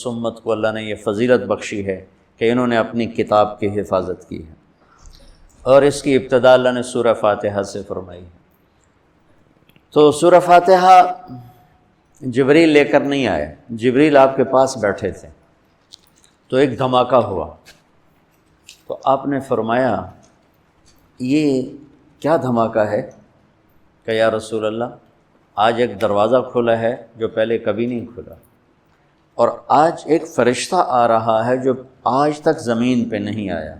اس امت کو اللہ نے یہ فضیلت بخشی ہے کہ انہوں نے اپنی کتاب کی حفاظت کی ہے، اور اس کی ابتدا اللہ نے سورہ فاتحہ سے فرمائی ہے۔ تو سورہ فاتحہ جبریل لے کر نہیں آئے، جبریل آپ کے پاس بیٹھے تھے، تو ایک دھماکہ ہوا، تو آپ نے فرمایا یہ کیا دھماکہ ہے؟ کہ یا رسول اللہ آج ایک دروازہ کھلا ہے جو پہلے کبھی نہیں کھلا، اور آج ایک فرشتہ آ رہا ہے جو آج تک زمین پہ نہیں آیا،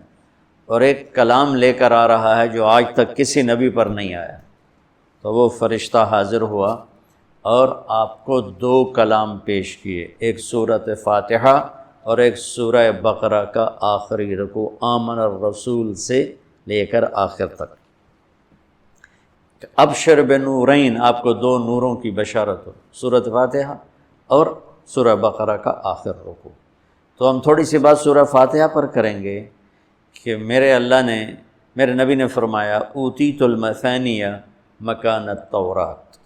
اور ایک کلام لے کر آ رہا ہے جو آج تک کسی نبی پر نہیں آیا۔ تو وہ فرشتہ حاضر ہوا اور آپ کو 2 کلام پیش کیے، ایک سورۃ فاتحہ اور ایک سورہ بقرہ کا آخری رکوع، آمن الرسول سے لے کر آخر تک۔ ابشر بنورین، آپ کو 2 نوروں کی بشارت ہو، سورۃ فاتحہ اور سورہ بقرہ کا آخر رکوع۔ تو ہم تھوڑی سی بات سورہ فاتحہ پر کریں گے کہ میرے نبی نے فرمایا اوتیت المثانی مکان التورات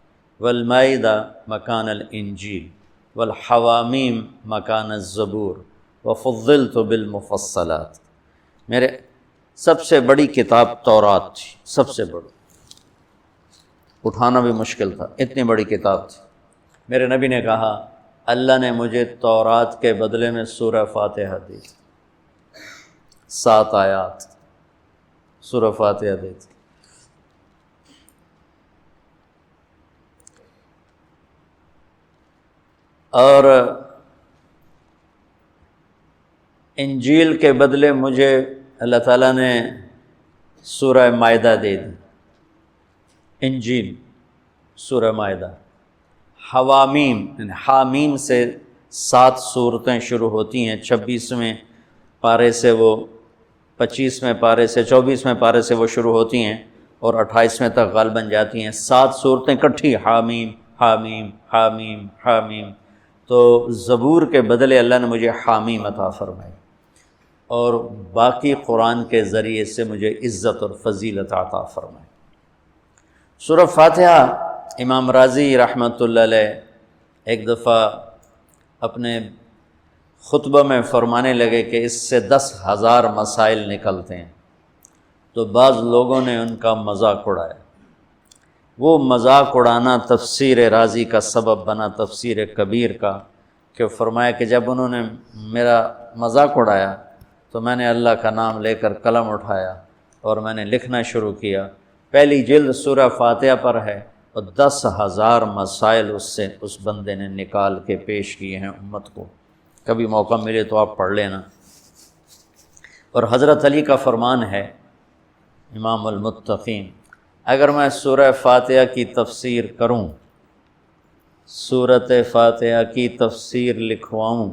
والمائدہ مکان الانجیل والحوامیم مکان الزبور وفضلت بالمفصلات۔ میرے سب سے بڑی کتاب تورات تھی، سب سے بڑی، اٹھانا بھی مشکل تھا، اتنی بڑی کتاب تھی۔ میرے نبی نے کہا اللہ نے مجھے تورات کے بدلے میں سورہ فاتحہ دی، 7 آیات سورہ فاتحہ دی تھی۔ اور انجیل کے بدلے مجھے اللہ تعالیٰ نے سورہ مائدہ دے دی، انجیل سورہ مائدہ۔ حوامیم، حامیم سے 7 سورتیں شروع ہوتی ہیں، 26ویں پارے سے وہ 25ویں پارے سے 24ویں پارے سے وہ شروع ہوتی ہیں اور 28ویں تک غالباً جاتی ہیں، 7 صورتیں کٹھی، حامیم حامیم حامیم حامیم۔ تو زبور کے بدلے اللہ نے مجھے حامیم عطا فرمائی، اور باقی قرآن کے ذریعے سے مجھے عزت اور فضیلت عطا فرمائی۔ سورہ فاتحہ امام رازی رحمۃ اللہ علیہ ایک دفعہ اپنے خطبہ میں فرمانے لگے کہ اس سے 10,000 مسائل نکلتے ہیں، تو بعض لوگوں نے ان کا مذاق اڑایا۔ وہ مذاق اڑانا تفسیر رازی کا سبب بنا، تفسیر کبیر کا، کہ فرمایا کہ جب انہوں نے میرا مذاق اڑایا تو میں نے اللہ کا نام لے کر قلم اٹھایا اور میں نے لکھنا شروع کیا۔ پہلی جلد سورہ فاتحہ پر ہے اور 10,000 مسائل اس بندے نے نکال کے پیش کیے ہیں امت کو۔ کبھی موقع ملے تو آپ پڑھ لینا۔ اور حضرت علی کا فرمان ہے امام المتقین، اگر میں سورہ فاتحہ کی تفسیر کروں، سورۃ فاتحہ کی تفسیر لکھواؤں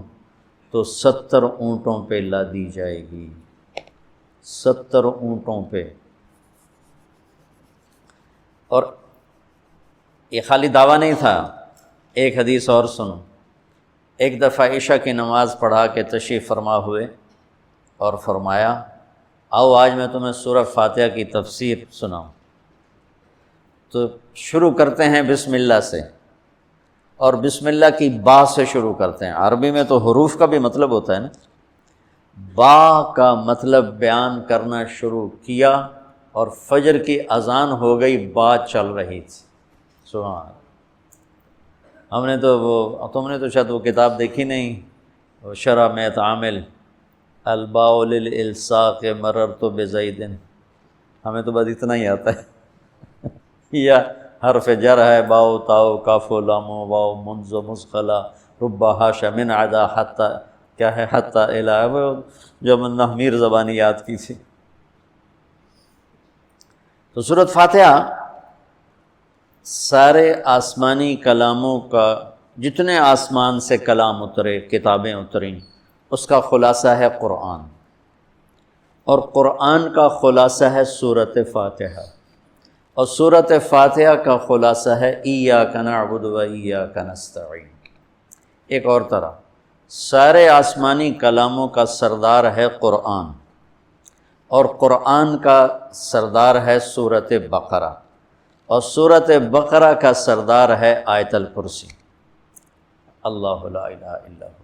تو 70 اونٹوں پہ لادی جائے گی، 70 اونٹوں پہ۔ اور یہ خالی دعویٰ نہیں تھا، ایک حدیث اور سنو۔ ایک دفعہ عشاء کی نماز پڑھا کے تشریف فرما ہوئے اور فرمایا آؤ آج میں تمہیں سورہ فاتحہ کی تفسیر سناؤں۔ تو شروع کرتے ہیں بسم اللہ سے، اور بسم اللہ کی با سے شروع کرتے ہیں۔ عربی میں تو حروف کا بھی مطلب ہوتا ہے نا، با کا مطلب بیان کرنا شروع کیا اور فجر کی اذان ہو گئی، بات چل رہی تھی۔ سبحان، ہم نے تو تم نے تو شاید وہ کتاب دیکھی نہیں، شرح میت عامل الباء للالصاق مررت بزید، ہمیں تو بس اتنا ہی آتا ہے۔ یا حرف جر ہے، باؤ تاؤ کاف و لام و واؤ منز و مسخلا ربا حاشا من عدا حتی، کیا ہے حتی الہ، وہ جو من میر زبانی یاد کی تھی۔ تو سورۃ فاتحہ سارے آسمانی کلاموں کا، جتنے آسمان سے کلام اترے، کتابیں اتریں، اس کا خلاصہ ہے قرآن، اور قرآن کا خلاصہ ہے سورۃ فاتحہ، اور سورۃ فاتحہ کا خلاصہ ہے ایاک نعبد و ایاک نستعین۔ ایک اور طرح، سارے آسمانی کلاموں کا سردار ہے قرآن، اور قرآن کا سردار ہے سورۃ بقرہ، اور سورۃ بقرہ کا سردار ہے آیت الکرسی، اللہ لا الہ الا ہو۔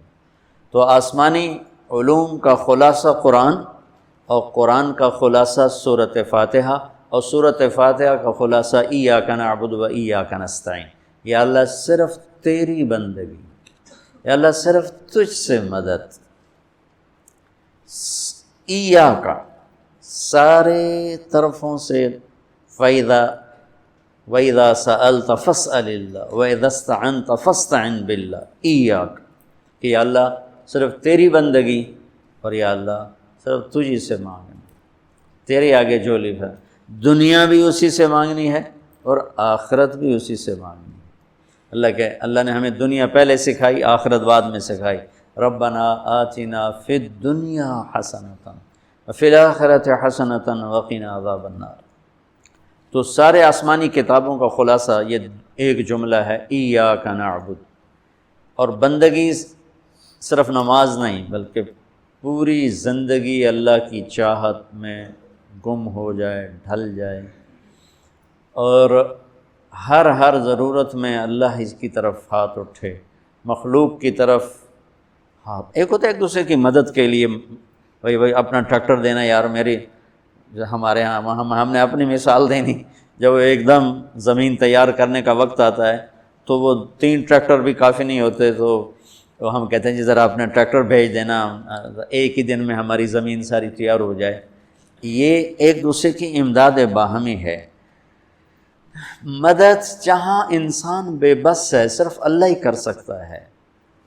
تو آسمانی علوم کا خلاصہ قرآن، اور قرآن کا خلاصہ سورۃ فاتحہ، اور سورۃ فاتحہ کا خلاصہ ایاک نعبد و ایاک نستعین۔ یا اللہ صرف تیری بندگی، یا اللہ صرف تجھ سے مدد، ایاک سارے طرفوں سے، وَإِذَا سَأَلْتَ فَاسْأَلِ اللَّهَ وَإِذَا اسْتَعَنْتَ فَاسْتَعِنْ بِاللَّهِ ایاک، کہ یا اللہ صرف تیری بندگی، اور یا اللہ صرف تجھی سے مانگنا، تیرے آگے جھولی بھر، دنیا بھی اسی سے مانگنی ہے اور آخرت بھی اسی سے مانگنی ہے۔ اللہ نے ہمیں دنیا پہلے سکھائی، آخرت بعد میں سکھائی۔ ربنا آتنا فی الدنیا حسنۃ وفی الآخرۃ حسنۃ وقنا عذاب النار۔ تو سارے آسمانی کتابوں کا خلاصہ یہ ایک جملہ ہے، ایاک نعبد۔ اور بندگی صرف نماز نہیں، بلکہ پوری زندگی اللہ کی چاہت میں گم ہو جائے، ڈھل جائے، اور ہر ضرورت میں اللہ ہی کی طرف ہاتھ اٹھے، مخلوق کی طرف ہاتھ۔ ایک ہوتا ہے ایک دوسرے کی مدد کے لیے، بھائی اپنا ٹریکٹر دینا، یار میری ہمارے ہاں ہم نے اپنی مثال دینی، جب ایک دم زمین تیار کرنے کا وقت آتا ہے تو وہ 3 ٹریکٹر بھی کافی نہیں ہوتے، تو ہم کہتے ہیں جی ذرا اپنا ٹریکٹر بھیج دینا، ایک ہی دن میں ہماری زمین ساری تیار ہو جائے۔ یہ ایک دوسرے کی امداد باہمی ہے۔ مدد جہاں انسان بے بس ہے، صرف اللہ ہی کر سکتا ہے،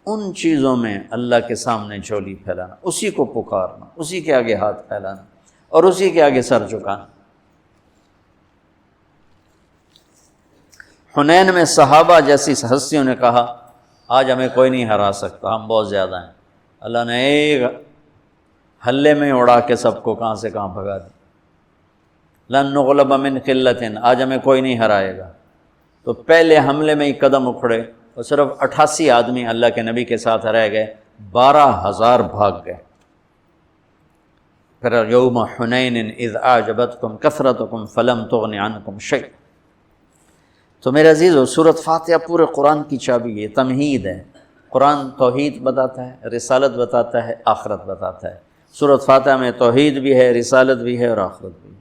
ان چیزوں میں اللہ کے سامنے جھولی پھیلانا، اسی کو پکارنا، اسی کے آگے ہاتھ پھیلانا اور اسی کے آگے سر جھکانا۔ حنین میں صحابہ جیسی ہستیوں نے کہا آج ہمیں کوئی نہیں ہرا سکتا، ہم بہت زیادہ ہیں۔ اللہ نے ایک حلے میں اڑا کے سب کو کہاں سے کہاں بھگا دیا۔ لن نغلب من قلۃ، آج ہمیں کوئی نہیں ہرائے گا۔ تو پہلے حملے میں ہی قدم اکھڑے اور صرف 88 آدمی اللہ کے نبی کے ساتھ رہ گئے، 12,000 بھاگ گئے۔ پھر یوم حنین اذ اعجبتکم کثرتکم فلم تغن عنکم شیئا۔ تو میرے عزیزو، سورۃ فاتحہ پورے قرآن کی چابی ہے، تمہید ہے۔ قرآن توحید بتاتا ہے، رسالت بتاتا ہے، آخرت بتاتا ہے۔ سورۃ فاتحہ میں توحید بھی ہے، رسالت بھی ہے اور آخرت بھی ہے۔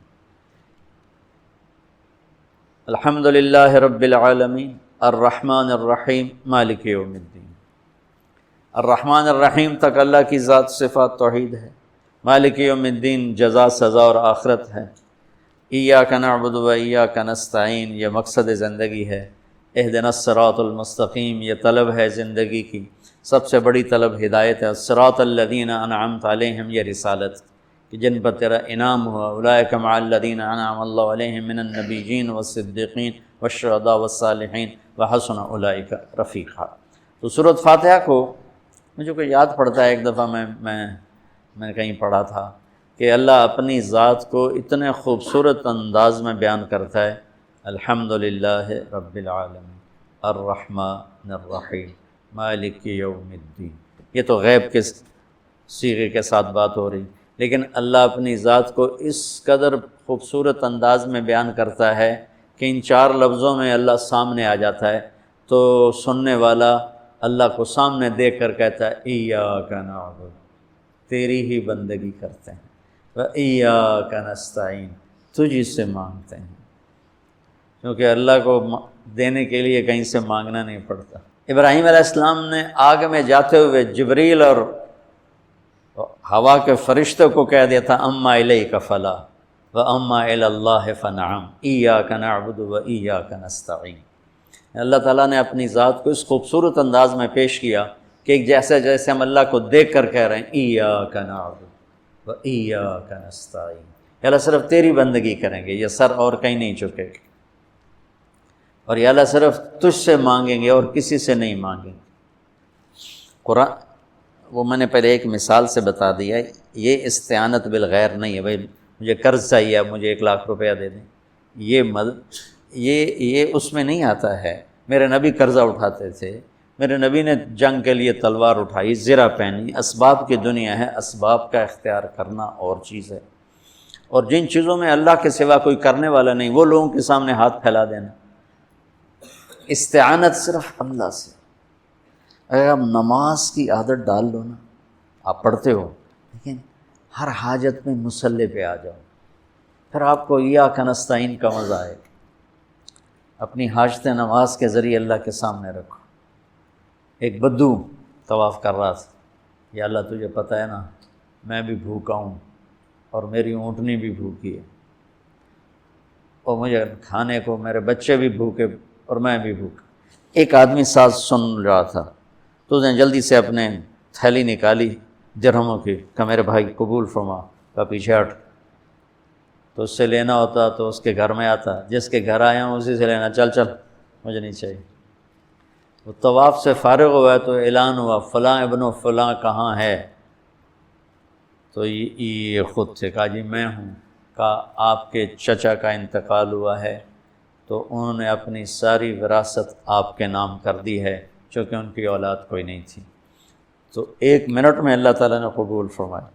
الحمد للہ رب العالمین الرحمن الرحیم مالک یوم الدین۔ الرحمن الرحیم تک اللہ کی ذات صفات توحید ہے، مالک یوم الدین جزا سزا اور آخرت ہے، ایاک نعبد و ایاک نستعین یہ مقصد زندگی ہے، اہدنا الصراط المستقیم یہ طلب ہے زندگی کی، سب سے بڑی طلب ہدایت ہے، الصراط الذین انعمت علیہم یہ رسالت کہ جن پر تیرا انعام ہوا، اولئک مع الذین انعم اللہ علیہم من النبیین والصدیقین والشہداء والصالحین وحسن اولئک رفیقا۔ تو سورۃ فاتحہ کو مجھے کوئی یاد پڑتا ہے، ایک دفعہ میں نے کہیں پڑھا تھا کہ اللہ اپنی ذات کو اتنے خوبصورت انداز میں بیان کرتا ہے، الحمدللہ رب العالمین الرحمن الرحیم مالک یوم الدین۔ یہ تو غیب کے صیغے کے ساتھ بات ہو رہی، لیکن اللہ اپنی ذات کو اس قدر خوبصورت انداز میں بیان کرتا ہے کہ ان 4 لفظوں میں اللہ سامنے آ جاتا ہے، تو سننے والا اللہ کو سامنے دیکھ کر کہتا ہے ایاک نعبد، تیری ہی بندگی کرتے ہیں، وَإِيَّاكَ نَسْتَعِينُ تجھی سے مانگتے ہیں، کیونکہ اللہ کو دینے کے لیے کہیں سے مانگنا نہیں پڑتا۔ ابراہیم علیہ السلام نے آگ میں جاتے ہوئے جبریل اور ہوا کے فرشتوں کو کہہ دیا تھا اما الیک فلا واما الی اللہ فنعم ایاک نعبد وایاک نستعین۔ اللہ تعالیٰ نے اپنی ذات کو اس خوبصورت انداز میں پیش کیا کہ جیسے ہم اللہ کو دیکھ کر کہہ رہے ہیں ایاک نعبد وایاک نستعین، یا اللہ صرف تیری بندگی کریں گے، یہ سر اور کہیں نہیں جھکے گا، اور یا اللہ صرف تجھ سے مانگیں گے اور کسی سے نہیں مانگیں گے۔ قرآن وہ میں نے پہلے ایک مثال سے بتا دیا، یہ استعانت بالغیر نہیں ہے، بھائی مجھے قرض چاہیے آپ مجھے 1,00,000 روپیہ دے دیں، یہ اس میں نہیں آتا ہے۔ میرے نبی قرضہ اٹھاتے تھے، میرے نبی نے جنگ کے لیے تلوار اٹھائی، زرہ پہنی، اسباب کی دنیا ہے، اسباب کا اختیار کرنا اور چیز ہے، اور جن چیزوں میں اللہ کے سوا کوئی کرنے والا نہیں وہ لوگوں کے سامنے ہاتھ پھیلا دینا۔ استعانت صرف اللہ سے۔ اگر آپ نماز کی عادت ڈال لو نا، آپ پڑھتے ہو لیکن ہر حاجت میں مصلی پہ آ جاؤ، پھر آپ کو ایاک نستعین کا مزہ آئے۔ اپنی حاجت نماز کے ذریعے اللہ کے سامنے رکھو۔ ایک بدو طواف کر رہا تھا، یا اللہ تجھے پتہ ہے نا میں بھی بھوکا ہوں اور میری اونٹنی بھی بھوکی ہے، اور مجھے کھانے کو میرے بچے بھی بھوکے اور میں بھی بھوکا۔ ایک آدمی ساتھ سن رہا تھا تو اس نے جلدی سے اپنے تھیلی نکالی درہموں کی، کہ میرے بھائی قبول فرما، کا پیچھے ہٹ۔ تو اس سے لینا ہوتا تو اس کے گھر میں آتا، جس کے گھر آیا ہوں اسی سے لینا، چل چل مجھے نہیں چاہیے۔ وہ طواف سے فارغ ہوا تو اعلان ہوا فلاں ابن و فلاں کہاں ہے؟ تو یہ خود سے کہا جی میں ہوں۔ کہا آپ کے چچا کا انتقال ہوا ہے تو انہوں نے اپنی ساری وراثت آپ کے نام کر دی ہے، چونکہ ان کی اولاد کوئی نہیں تھی۔ تو 1 منٹ میں اللہ تعالیٰ نے قبول فرمایا۔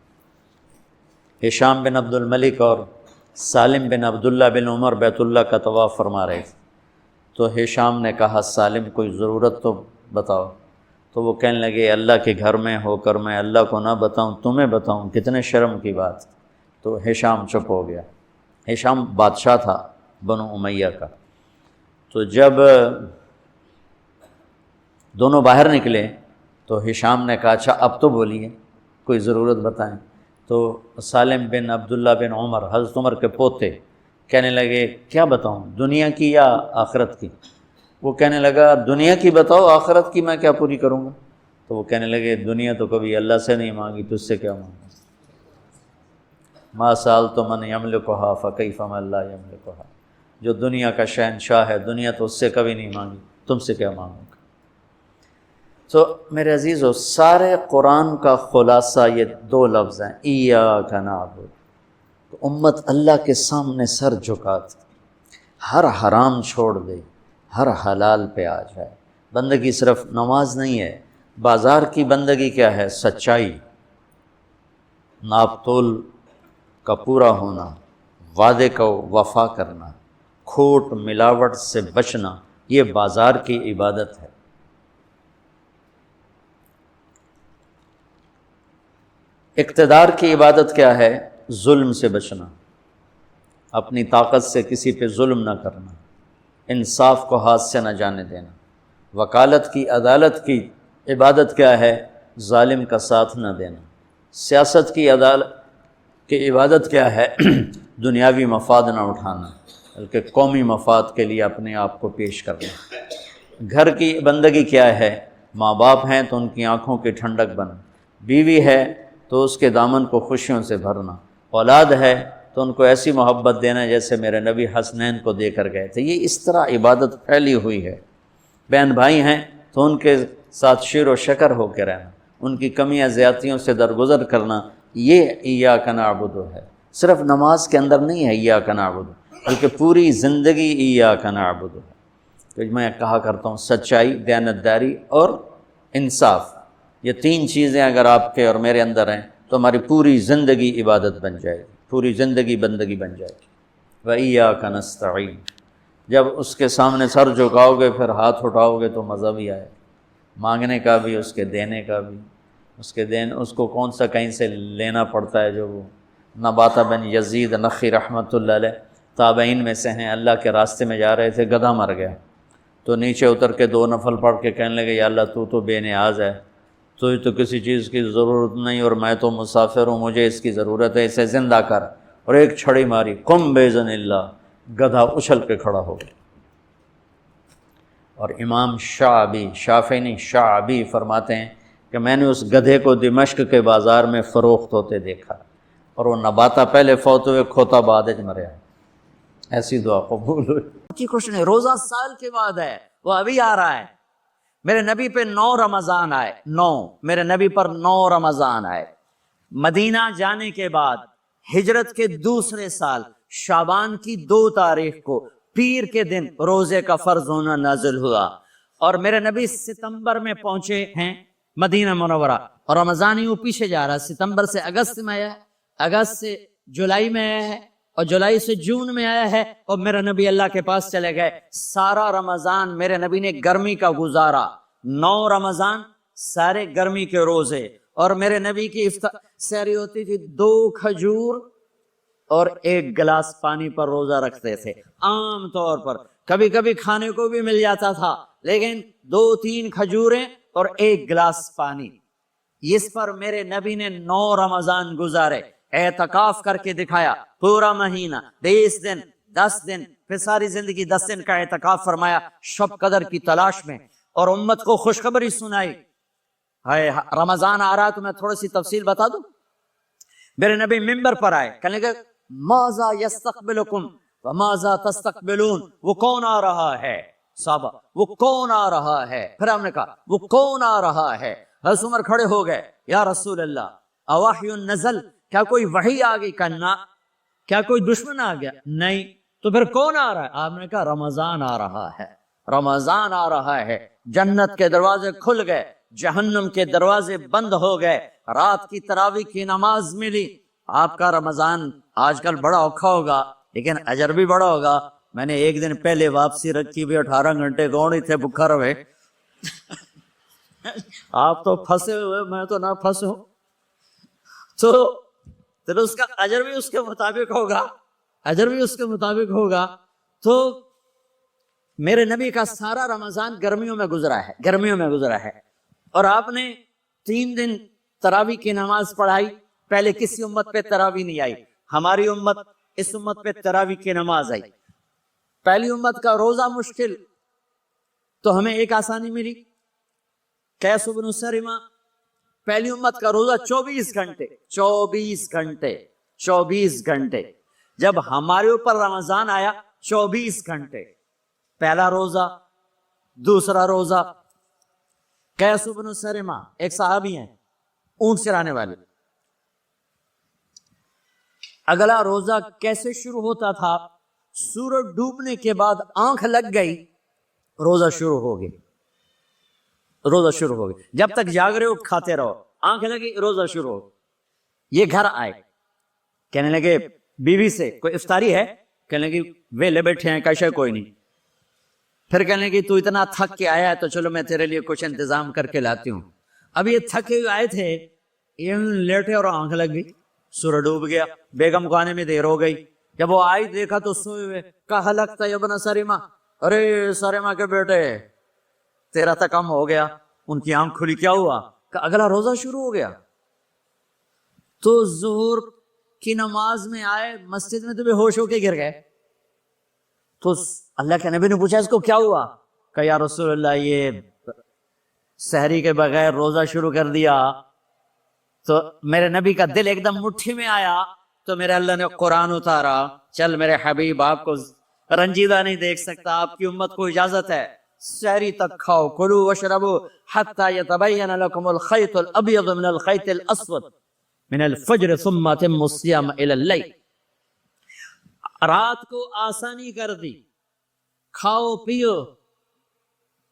ہشام بن عبد الملک اور سالم بن عبداللہ بن عمر بیت اللہ کا طواف فرما رہے تھے، تو ہشام نے کہا سالم کوئی ضرورت تو بتاؤ، تو وہ کہنے لگے اللہ کے گھر میں ہو کر میں اللہ کو نہ بتاؤں تمہیں بتاؤں، کتنے شرم کی بات۔ تو ہشام چپ ہو گیا۔ ہشام بادشاہ تھا بنو امیہ کا۔ تو جب دونوں باہر نکلے تو ہشام نے کہا اچھا اب تو بولیے کوئی ضرورت بتائیں۔ تو سالم بن عبداللہ بن عمر حضرت عمر کے پوتے کہنے لگے کیا بتاؤں، دنیا کی یا آخرت کی؟ وہ کہنے لگا دنیا کی بتاؤ، آخرت کی میں کیا پوری کروں گا؟ تو وہ کہنے لگے دنیا تو کبھی اللہ سے نہیں مانگی، تجھ سے کیا مانگوں؟ ما سألت من یملکھا فکیف من لا یملکھا، جو دنیا کا شہنشاہ ہے دنیا تو اس سے کبھی نہیں مانگی، تم سے کیا مانگوں گا؟ تو میرے عزیزو سارے قرآن کا خلاصہ یہ 2 لفظ ہیں، ایاک نعبد۔ تو امت اللہ کے سامنے سر جھکاتی، ہر حرام چھوڑ دے، ہر حلال پہ آ جائے۔ بندگی صرف نماز نہیں ہے، بازار کی بندگی کیا ہے؟ سچائی، ناپ تول کا پورا ہونا، وعدے کو وفا کرنا، کھوٹ ملاوٹ سے بچنا، یہ بازار کی عبادت ہے۔ اقتدار کی عبادت کیا ہے؟ ظلم سے بچنا، اپنی طاقت سے کسی پہ ظلم نہ کرنا، انصاف کو ہاتھ سے نہ جانے دینا۔ وکالت کی عدالت کی عبادت کیا ہے؟ ظالم کا ساتھ نہ دینا۔ سیاست کی عدالت کی عبادت کیا ہے؟ دنیاوی مفاد نہ اٹھانا بلکہ قومی مفاد کے لیے اپنے آپ کو پیش کرنا۔ گھر کی بندگی کیا ہے؟ ماں باپ ہیں تو ان کی آنکھوں کی ٹھنڈک بننا، بیوی ہے تو اس کے دامن کو خوشیوں سے بھرنا، اولاد ہے تو ان کو ایسی محبت دینا جیسے میرے نبی حسنین کو دے کر گئے تھے۔ یہ اس طرح عبادت پھیلی ہوئی ہے۔ بہن بھائی ہیں تو ان کے ساتھ شیر و شکر ہو کے رہنا، ان کی کمیاں زیادتیوں سے درگزر کرنا، یہ ایاک نعبد ہے۔ صرف نماز کے اندر نہیں ہے ایاک نعبد، بلکہ پوری زندگی ایاک نعبد ہے۔ تو میں کہا کرتا ہوں سچائی، دیانتداری اور انصاف، یہ 3 چیزیں اگر آپ کے اور میرے اندر ہیں تو ہماری پوری زندگی عبادت بن جائے گی، پوری زندگی بندگی بن جائے گی۔ وَإِيَّاكَ نَسْتَعِينُ، جب اس کے سامنے سر جھکاؤ گے پھر ہاتھ اٹھاؤ گے تو مزہ بھی آئے، مانگنے کا بھی، اس کے دینے کا بھی۔ اس کو کون سا کہیں سے لینا پڑتا ہے؟ جو وہ نباتہ بن یزید نخی رحمۃ اللہ علیہ تابعین میں سے ہیں، اللہ کے راستے میں جا رہے تھے، گدھا مر گیا تو نیچے اتر کے 2 نفل پڑھ کے کہنے لگے یا اللہ تو بے نیاز ہے، تجھے تو کسی چیز کی ضرورت نہیں اور میں تو مسافر ہوں، مجھے اس کی ضرورت ہے، اسے زندہ کر۔ اور ایک چھڑی ماری، قم بإذن اللہ، گدھا اچھل کے کھڑا ہو گیا۔ اور امام شافعی نہیں شعبی فرماتے ہیں کہ میں نے اس گدھے کو دمشق کے بازار میں فروخت ہوتے دیکھا، اور وہ نباتہ پہلے فوت ہوئے، کھوتا بعد وچ مریا۔ ایسی دعا قبول ہوئی کی کچھ نہیں۔ روزہ سال کے بعد ہے، وہ ابھی آ رہا ہے۔ میرے نبی پہ 9 رمضان آئے، میرے نبی پر 9 رمضان آئے۔ مدینہ جانے کے بعد ہجرت کے دوسرے سال شعبان کی 2 تاریخ کو پیر کے دن روزے کا فرض ہونا نازل ہوا، اور میرے نبی ستمبر میں پہنچے ہیں مدینہ منورہ، اور رمضان یوں پیچھے جا رہا ہے، ستمبر سے اگست میں آیا ہے، اگست سے جولائی میں آیا ہے، اور جولائی سے جون میں آیا ہے، اور میرے نبی اللہ کے پاس چلے گئے۔ سارا رمضان میرے نبی نے گرمی کا گزارا، 9 رمضان سارے گرمی کے روزے، اور میرے نبی کی سحری ہوتی تھی 2 کھجور اور 1 گلاس پانی پر روزہ رکھتے تھے عام طور پر. کبھی کبھی کھانے کو بھی مل جاتا تھا لیکن 2-3 کھجوریں اور 1 گلاس پانی. اس پر میرے نبی نے 9 رمضان گزارے, اعتکاف کر کے دکھایا. پورا مہینہ 20 دن 10 دن پھر ساری زندگی 10 دن کا اعتکاف فرمایا شب قدر کی تلاش میں, اور امت کو خوشخبری سنائی. رمضان آ رہا تو میں تھوڑی سی تفصیل بتا دوں. میرے نبی ممبر پر آئے, کہنے لگے ماذا یستقبلکم وماذا تستقبلون, وہ کون آ رہا ہے صحابہ, وہ کون آ رہا ہے. پھر ہم نے کہا وہ کون آ رہا ہے. حضرت عمر کھڑے ہو گئے, یا رسول اللہ اوحی نزل, کیا کوئی وحی آ گئی؟ کہنا کیا کوئی دشمن آ گیا؟ نہیں. تو پھر کون آ رہا ہے؟ آپ نے کہا رمضان آ رہا ہے, رمضان آ رہا ہے. جنت کے دروازے کھل گئے, جہنم کے دروازے بند ہو گئے, رات کی تراویح کی نماز ملی. آپ کا رمضان آج کل بڑا اوکھا ہوگا لیکن اجر بھی بڑا ہوگا. میں نے 1 دن پہلے واپسی رکھی بھی 18 گھنٹے کون ہی تھے بکھا رہے. آپ تو پھنسے ہوئے, میں تو نہ پھنسوں. تو اس کا اجر بھی اس کے مطابق ہوگا, اجر بھی اس کے مطابق ہوگا. تو میرے نبی کا سارا رمضان گرمیوں میں گزرا ہے, گرمیوں میں گزرا ہے. اور آپ نے 3 دن تراویح کی نماز پڑھائی. پہلے کسی امت پہ تراویح نہیں آئی, ہماری امت اس امت پہ تراویح کی نماز آئی. پہلی امت کا روزہ مشکل, تو ہمیں ایک آسانی ملی. قیس بن سرمہ, پہلی امت کا روزہ 24 گھنٹے 24 گھنٹے 24 گھنٹے. جب ہمارے اوپر رمضان آیا 24 گھنٹے. پہلا روزہ, دوسرا روزہ. قیس بن سرمہ ایک صحابی ہیں, اونٹ چرانے والے. اگلا روزہ کیسے شروع ہوتا تھا؟ سورج ڈوبنے کے بعد آنکھ لگ گئی, روزہ شروع ہو گئی, روزہ شروع ہو گئی. جب تک جاگ رہے ہو کھاتے رہو, آنکھ لگی روزہ شروع ہو. یہ گھر آئے, کہنے لگے بیوی سے کوئی افطاری ہے؟ کہنے لگے ویلے بیٹھے ہیں, کیسے کوئی نہیں. پھر کہنے لگے تو اتنا تھک کے آیا ہے تو چلو میں تیرے لیے کچھ انتظام کر کے لاتی ہوں. اب یہ تھکے ہوئے آئے تھے, یہ لیٹے اور آنکھ لگ گئی, سورج ڈوب گیا. بیگم کو آنے میں دیر ہو گئی. جب وہ آئی دیکھا تو سوئے ہوئے. کہا لگتا ہے ابن سرمہ, ارے سرمہ کے بیٹے تیرا تو کم ہو گیا. ان کی آنکھ کھلی, کیا ہوا؟ کہ اگلا روزہ شروع ہو گیا. تو ظہر کی نماز میں آئے, مسجد میں تو بے ہوش ہو کے گر گئے. تو اللہ کے نبی نے پوچھا اس کو کیا ہوا؟ کہ یا رسول اللہ یہ سحری کے بغیر روزہ شروع کر دیا. تو میرے نبی کا دل ایک دم مٹھی میں آیا, تو میرے اللہ نے قرآن اتارا. چل میرے حبیب, آپ کو رنجیدہ نہیں دیکھ سکتا, آپ کی امت کو اجازت ہے سحری تک کھاؤ. کلوا واشربوا حتی یتبین لکم الخیط الابیض من الخیط الاسود من الفجر ثم اتموا الصیام الی اللیل. رات کو آسانی کر دی, کھاؤ پیو.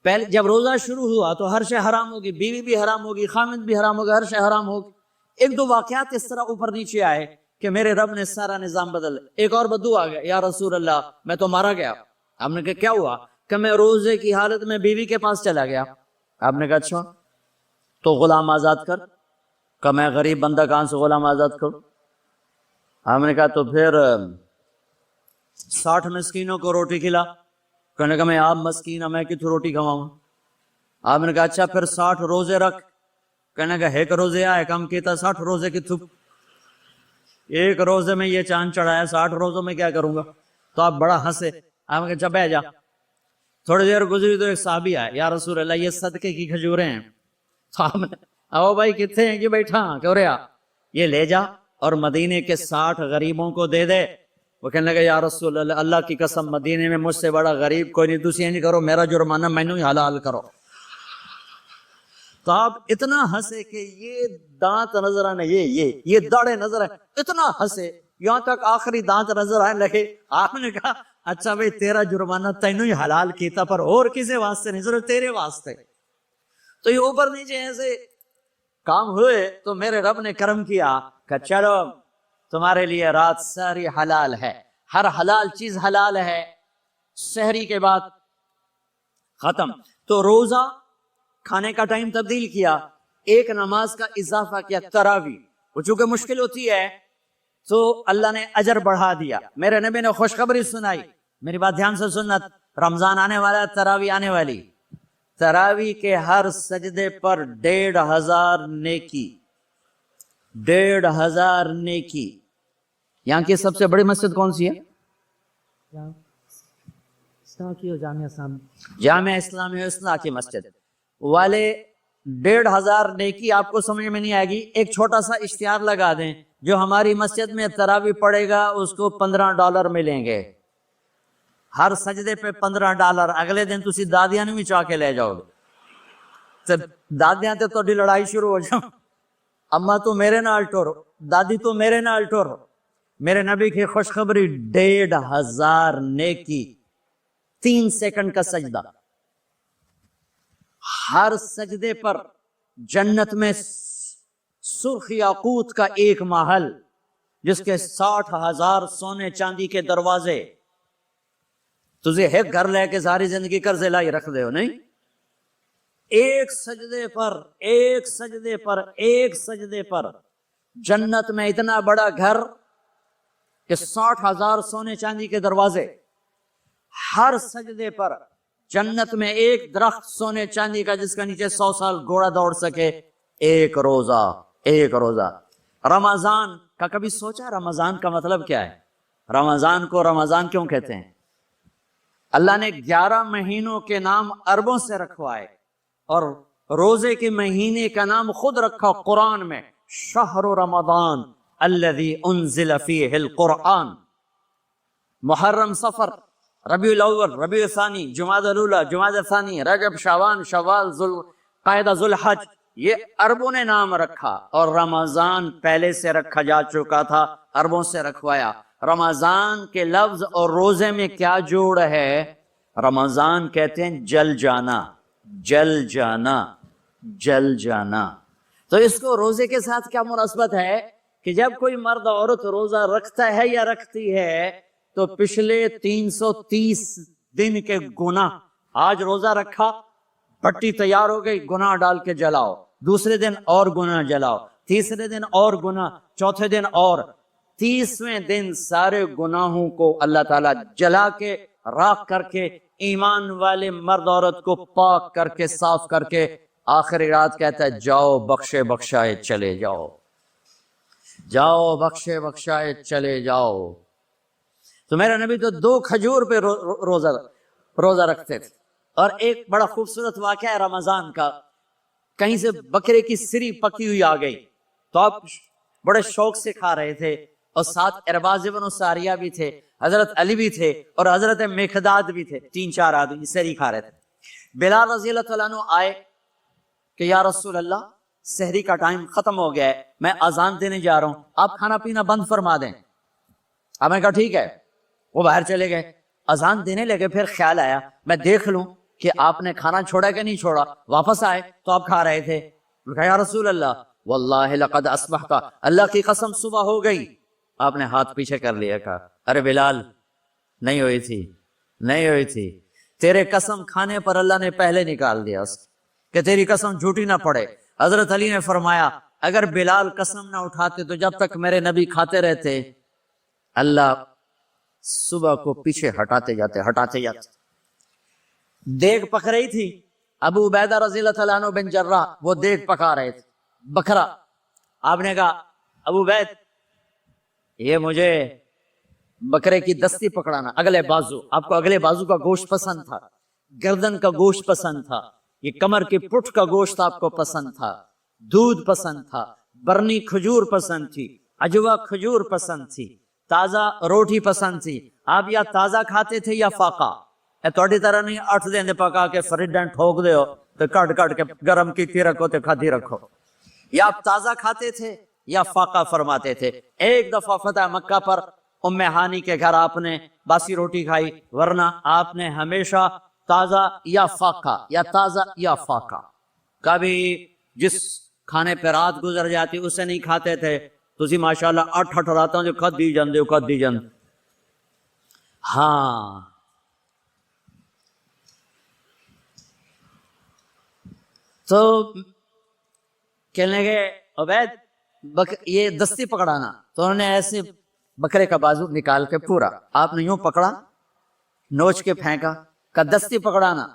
پہلے جب روزہ شروع ہوا تو ہر شے حرام ہوگی, بیوی بھی حرام ہوگی, خامد بھی حرام ہوگا, ہر شے حرام ہوگی. 1-2 واقعات اس طرح اوپر نیچے آئے کہ میرے رب نے سارا نظام بدل. ایک اور بدو آ گیا, یا رسول اللہ میں تو مارا گیا. آپ نے کہا کیا ہوا؟ کہ میں روزے کی حالت میں بیوی کے پاس چلا گیا. آپ نے کہا اچھا تو غلام آزاد کر. کہ میں غریب بندہ کہاں سے غلام آزاد کروں؟ آپ نے کہا تو پھر 60 مسکینوں کو روٹی کھلا. کہنے کا میں آپ مسکین ہوں, میں کتوں روٹی کھواؤں؟ آپ نے کہا اچھا پھر 60 روزے رکھ. کہنے کا ایک روزے آئے کم کیتا 60 روزے کی تھوک. ایک روزے میں یہ چاند چڑھایا, 60 روزوں میں کیا کروں گا؟ تو آپ بڑا ہنسے. آپ نے کہا چپ جا. تھوڑی دیر گزری تو ایک صحابی آئے, یا رسول اللہ یہ صدقے کی کھجوریں ہیں. تو آپ نے او بھائی کتنے ہیں کہ بیٹھا کیوں رہا, یہ لے جا اور مدینے کے 60 غریبوں کو دے دے. وہ کہنے لگا یا رسول اللہ, اللہ کی قسم مدینے میں مجھ سے بڑا غریب کوئی نہیں, تسی یہ نہیں کرو, میرا جرمانہ مینوں ہی حلال کرو. تو آپ اتنا ہنسے کہ یہ دانت نظر آنے, یہ داڑے نظر آئے, اتنا ہنسے یہاں تک آخری دانت نظر آنے لگے. آپ نے کہا اچھا بھائی تیرا جرمانہ تینوں ہی حلال کیتا, پر اور کسی واسطے نہیں, ضرور تیرے واسطے. تو یہ اوپر نیچے ایسے کام ہوئے تو میرے رب نے کرم کیا کہ چلو تمہارے لیے رات سحری حلال ہے, ہر حلال چیز حلال ہے. سحری کے بعد ختم. تو روزہ کھانے کا ٹائم تبدیل کیا. ایک نماز کا اضافہ کیا تراوی، وہ چونکہ مشکل ہوتی ہے تو اللہ نے اجر بڑھا دیا. میرے نبی نے خوشخبری سنائی، میری بات دھیان سے سننا، رمضان آنے والا ہے، تراوی آنے والی. تراوی کے ہر سجدے پر 1500 نیکی، 1500 نیکی. یہاں کی سب سے بڑی مسجد کون سی ہے؟ جامعہ اسلامی اصلاح کی مسجد والے. 1500 نیکی آپ کو سمجھ میں نہیں آئے گی. ایک چھوٹا سا اشتہار لگا دیں، جو ہماری مسجد میں تراوی پڑے گا اس کو $15 ملیں گے، ہر سجدے پہ $15. اگلے دن تسی دادیاں نہیں چاہ کے لے جاؤ گے، دادیاں تے تھوڑی لڑائی شروع ہو جاؤ، اما تو میرے نال ٹور، دادی تو میرے نال ٹور. میرے نبی کی خوشخبری، 1500 نیکی، 3 سیکنڈ کا سجدہ. ہر سجدے پر جنت میں سرخ یاقوت کا ایک محل جس کے 60,000 سونے چاندی کے دروازے. تجھے ایک گھر لے کے ساری زندگی قرضے لائی رکھ دے ہو نہیں؟ ایک سجدے پر، ایک سجدے پر، ایک سجدے پر جنت میں اتنا بڑا گھر کہ 60,000 سونے چاندی کے دروازے. ہر سجدے پر جنت میں ایک درخت سونے چاندی کا جس کا نیچے 100 سال گھوڑا دوڑ سکے. ایک روزہ، ایک روزہ. رمضان کا کبھی سوچا رمضان کا مطلب کیا ہے؟ رمضان کو رمضان کیوں کہتے ہیں؟ اللہ نے 11 مہینوں کے نام عربوں سے رکھوائے اور روزے کے مہینے کا نام خود رکھا قرآن میں، شہر رمضان الذی انزل فیہ القرآن. محرم، صفر، ربیع الاول، ربیع الثانی، جمادی الاولی، جمادی الثانی، رجب، شعبان، شوال، قعدہ، ذوالحج، یہ عربوں نے نام رکھا. اور رمضان پہلے سے رکھا جا چکا تھا، عربوں سے رکھوایا. رمضان کے لفظ اور روزے میں کیا جوڑ ہے؟ رمضان کہتے ہیں جل جانا، جل جانا، جل جانا. تو اس کو روزے کے ساتھ کیا مناسبت ہے کہ جب کوئی مرد عورت روزہ رکھتا ہے یا رکھتی ہے تو پچھلے 330 دن کے گناہ، آج روزہ رکھا، پٹی تیار ہو گئی، گناہ ڈال کے جلاؤ، دوسرے دن اور گناہ جلاؤ، تیسرے دن اور گناہ، چوتھے دن اور، 30ویں دن سارے گناہوں کو اللہ تعالیٰ جلا کے، راکھ کر کے، ایمان والے مرد عورت کو پاک کر کے، صاف کر کے، آخری رات کہتا ہے جاؤ بخشے بخشائے چلے جاؤ، جاؤ بخشے بخشائے چلے جاؤ. تو میرا نبی تو 2 کھجور پہ روزہ رکھتے تھے. اور ایک بڑا خوبصورت واقعہ ہے رمضان کا، کہیں سے بکرے کی سری پکی ہوئی آ گئی تو آپ بڑے شوق سے کھا رہے تھے، اور ساتھ ارباز بن ساریہ بھی تھے، حضرت علی بھی تھے اور حضرت مقداد بھی تھے، 3-4 آدمی سری کھا رہے تھے. بلال رضی اللہ تعالیٰ عنہ آئے کہ یا رسول اللہ سحری کا ٹائم ختم ہو گیا ہے، میں اذان دینے جا رہا ہوں، آپ کھانا پینا بند فرما دیں. آپ نے کہا ٹھیک ہے. وہ باہر چلے گئے، اذان دینے لگے. پھر خیال آیا میں دیکھ لوں کہ آپ نے کھانا چھوڑا کہ نہیں چھوڑا. واپس آئے تو آپ کھا رہے تھے. کہا یا رسول اللہ واللہ لقد اصبحت، اللہ کی قسم صبح ہو گئی. آپ نے ہاتھ پیچھے کر لیا، کہا ارے بلال نہیں ہوئی تھی، نہیں ہوئی تھی، تیرے قسم کھانے پر اللہ نے پہلے نکال دیا کہ تیری قسم جھوٹی نہ پڑے. حضرت علی نے فرمایا اگر بلال قسم نہ اٹھاتے تو جب تک میرے نبی کھاتے رہتے اللہ صبح کو پیچھے ہٹاتے جاتے، ہٹاتے جاتے. دیگ پک رہی تھی، ابو عبیدہ رضی اللہ تعالیٰ عنہ بن جراح وہ دیگ پکا رہے تھے، بکرا. آپ نے کہا ابو عبید یہ مجھے بکرے کی دستی پکڑانا، اگلے بازو. آپ کو اگلے بازو کا گوشت پسند تھا، گردن کا گوشت پسند تھا، یہ کمر کی پٹھ کا گوشت آپ کو پسند تھا، دودھ پسند تھا، برنی کھجور پسند تھی، عجوا کھجور پسند تھی، تازہ روٹی پسند تھی. آپ یا تازہ کھاتے تھے یا فاقہ. تھوڑی طرح نہیں 8 دن پکا کے فریڈن ٹھوک دے ہو تو کٹ کٹ کے گرم کی رکھو تو کھاتی رکھو. یا آپ تازہ کھاتے تھے یا فاقہ فرماتے تھے. ایک دفعہ فتح مکہ پر ام ہانی کے گھر آپ نے باسی روٹی کھائی، ورنہ آپ نے ہمیشہ تازہ یا فاقہ، یا تازہ یا فاقہ. کبھی جس کھانے پہ رات گزر جاتی اسے نہیں کھاتے تھے. تسی ماشاءاللہ 8 راتاں جو کھد دی جاندے ہو، کھد دی جاندے. ہاں تو کہنے لگے عبید یہ دستی پکڑانا، تو انہوں نے ایسے بکرے کا بازو نکال کے پورا آپ نے یوں پکڑا، نوچ کے پھینکا، کا دستی پکڑانا،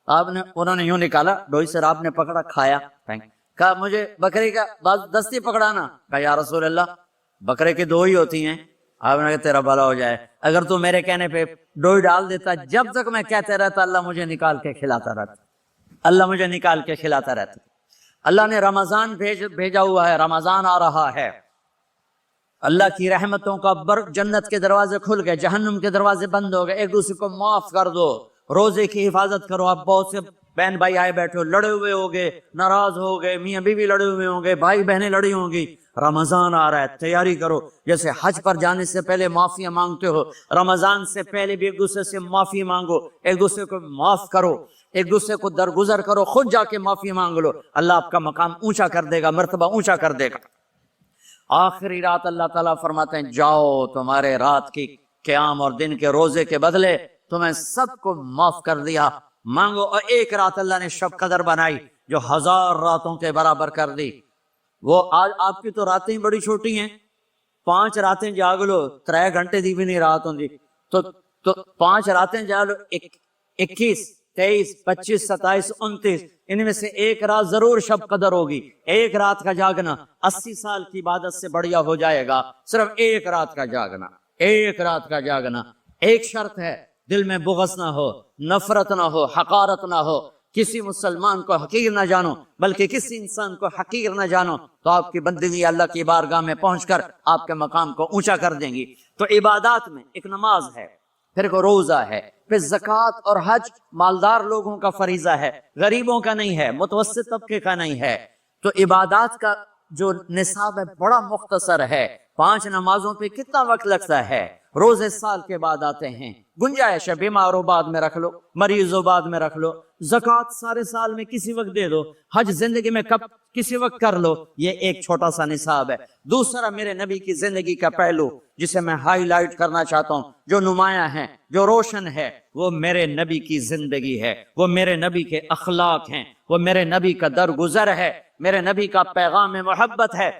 آپ نے انہوں نے یوں نکالا ڈوئی سے، آپ نے پکڑا کھایا پھینک، کہا مجھے بکرے کا بازو دستی پکڑانا، کہا یا رسول اللہ بکرے کی دو ہی ہوتی ہیں، آپ نے کہا تیرا بھلا ہو جائے، اگر تو میرے کہنے پہ ڈوئی ڈال دیتا، جب تک میں کہتے رہتا اللہ مجھے نکال کے کھلاتا رہتا، اللہ مجھے نکال کے کھلاتا رہتا۔ اللہ نے رمضان بھیجا ہوا ہے، رمضان آ رہا ہے، اللہ کی رحمتوں کا جنت کے دروازے کھل گئے، جہنم کے دروازے بند ہو گئے، ایک دوسرے کو معاف کر دو، روزے کی حفاظت کرو۔ آپ بہت سے بہن بھائی آئے بیٹھے ہو، لڑے ہوئے ہوگے، ناراض ہو گئے، میاں بیوی لڑے ہوئے ہوں گے، بھائی بہنیں لڑی ہوں گی، رمضان آ رہا ہے، تیاری کرو۔ جیسے حج پر جانے سے پہلے معافیاں مانگتے ہو، رمضان سے پہلے بھی ایک دوسرے سے معافی مانگو، ایک دوسرے کو معاف کرو، ایک دوسرے کو درگزر کرو، خود جا کے معافی مانگ لو، اللہ آپ کا مقام اونچا کر دے گا، مرتبہ اونچا کر دے گا۔ آخری رات اللہ تعالیٰ فرماتے ہیں جاؤ، تمہارے رات کی قیام اور دن کے روزے کے بدلے تمہیں سب کو معاف کر دیا، مانگو۔ اور ایک رات اللہ نے شب قدر بنائی جو 1000 راتوں کے برابر کر دی۔ وہ آج آپ کی تو راتیں ہی بڑی چھوٹی ہیں، 5 راتیں جاگ لو، 3 گھنٹے دی بھی نہیں رات ہوں دی، تو 5 راتیں جاگ لو، 21 23 25 27 29، ان میں سے ایک رات ضرور شب قدر ہوگی۔ ایک رات کا جاگنا 80 سال کی عبادت سے بڑھیا ہو جائے گا، صرف ایک رات کا جاگنا، ایک رات کا جاگنا۔ ایک شرط ہے، دل میں بغض نہ ہو، نفرت نہ ہو، حقارت نہ ہو، کسی مسلمان کو حقیر نہ جانو، بلکہ کسی انسان کو حقیر نہ جانو، تو آپ کی بندگی اللہ کی بارگاہ میں پہنچ کر آپ کے مقام کو اونچا کر دیں گی۔ تو عبادات میں ایک نماز ہے، پھر ایک روزہ ہے، پھر زکوٰۃ اور حج مالدار لوگوں کا فریضہ ہے، غریبوں کا نہیں ہے، متوسط طبقے کا نہیں ہے۔ تو عبادات کا جو نصاب ہے بڑا مختصر ہے، 5 نمازوں پہ کتنا وقت لگتا ہے؟ روزے سال کے بعد آتے ہیں، گنجائش ہے، بیمار ہو بعد میں رکھ لو، مریض ہو بعد میں رکھ لو، زکوٰۃ سارے سال میں کسی وقت دے دو، حج زندگی میں کب کسی وقت کر لو، یہ ایک چھوٹا سا نصاب ہے۔ دوسرا میرے نبی کی زندگی کا پہلو جسے میں ہائی لائٹ کرنا چاہتا ہوں، جو نمایاں ہے، جو روشن ہے، وہ میرے نبی کی زندگی ہے، وہ میرے نبی کے اخلاق ہیں، وہ میرے نبی کا درگزر ہے، میرے نبی کا پیغام محبت ہے۔